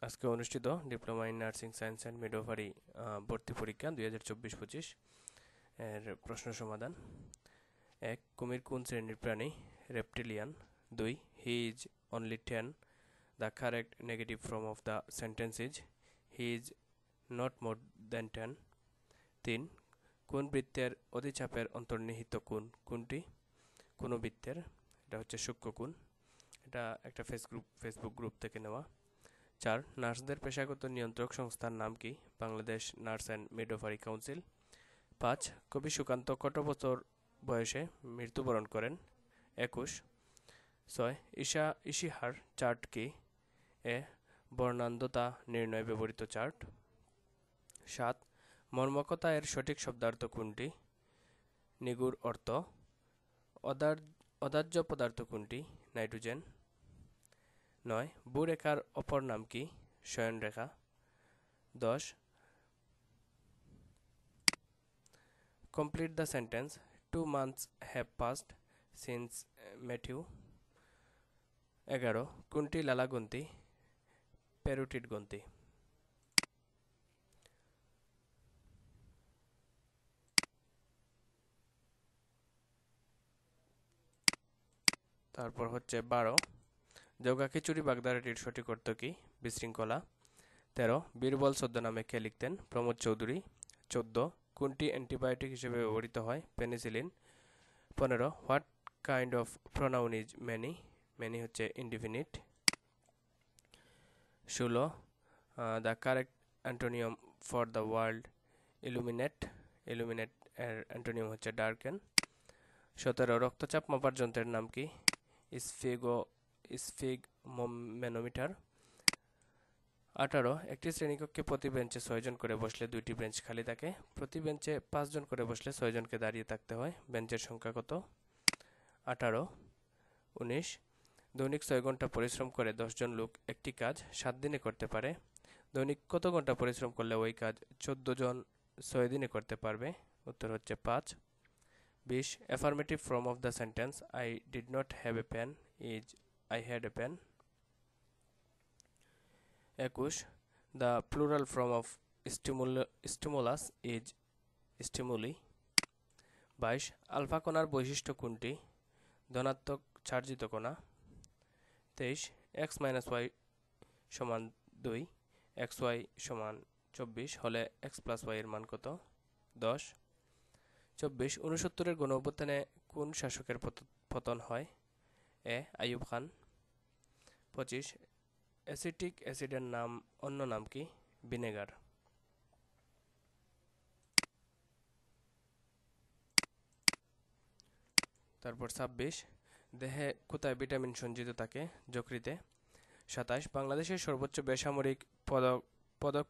আজকে অনুষ্ঠিত diploma in nursing science and midwifery ভর্তি পরীক্ষা 2024-25 এর প্রশ্ন সমাধান। 1. কুমির কোন শ্রেণীর প্রাণী? রেপ্টিলিয়ান। 2. He is only 10. The correct negative form of the sentence is he is not more than 10. 3. কোন বৃত্তের অতিচাপের অন্তর্নিহিত কোণ কোনটি? কোন বৃত্তের, এটা হচ্ছে সূক্ষ্ম কোণ। এটা একটা ফেসবুক গ্রুপ থেকে নেওয়া। 4. নার্সদের পেশাগত নিয়ন্ত্রক সংস্থার নাম কি? Bangladesh nurse and midwifery council. 5. কবি সুকান্ত কত বছর বয়সে মৃত্যুবরণ করেন? 21। 6. ইশিহার চার্ট কি? এ. বর্ণান্ধতা নির্ণয়ে ব্যবহৃত চার্ট। 7. মর্মকতা এর সঠিক শব্দার্থ কোনটি? নিগুড় অর্থ। অদাহ্য পদার্থ কোনটি? নাইট্রোজেন। 9. ভূরেখার অপর নাম কি? শয়নরেখা। 10. Complete the sentence. 2 months have passed since Matthew. 11. কোনটি লালা গ্রন্থি? প্যারোটিড গ্রন্থি। তারপর হচ্ছে 12. জগা খিচুড়ি বাগদারাটির সঠিক অর্থ কি? বিশৃঙ্খলা। 13. বীরবল ছদ্মনামে কে লিখতেন? প্রমোদ চৌধুরী। 14. কোনটি অ্যান্টিবায়োটিক হিসেবে ব্যবহৃত হয়? Penicillin. 15. What kind of pronoun is many? Many হচ্ছে indefinite. 16. The correct antonym for the world illuminate. Illuminate এর অ্যান্টোনিয়াম হচ্ছে ডার্কেন। 17. রক্তচাপ মাপার যন্ত্রের নাম কি? স্ফিগমোম্যানোমিটার। 18. একটি শ্রেণীকক্ষে প্রতি বেঞ্চে 6 জন করে বসলে 2টি বেঞ্চ খালি থাকে। প্রতি বেঞ্চে 5 জন করে বসলে 6 জনকে দাঁড়িয়ে থাকতে হয়। বেঞ্চের সংখ্যা কত? 18। 19. দৈনিক 6 ঘন্টা পরিশ্রম করে 10 জন লোক একটি কাজ 7 দিনে করতে পারে। দৈনিক কত ঘন্টা পরিশ্রম করলে ওই কাজ 14 জন 6 দিনে করতে পারবে? উত্তর হচ্ছে 5। 20. Affirmative form of the sentence I did not have a pen is I had a pen. 21. The plural form of stimulus is stimuli. 22. Alpha কণার বৈশিষ্ট্য কোনটি? ধনাত্মক চার্জিত কণা। 23. x মাইনাস ওয়াই সমান 2, xy সমান 24 হলে x প্লাস ওয়াই এর মান কত? 10। 24. 69 গণ অভ্যুত্থানে কোন শাসকের পতন হয়? এ. আইয়ুব খান। 25. অ্যাসিটিক অ্যাসিডের অন্য নাম কি? ভিনেগার। তারপর 26. দেহে কোথায় ভিটামিন সঞ্চিত থাকে? যকৃতে। 27. বাংলাদেশের সর্বোচ্চ বেসামরিক পদক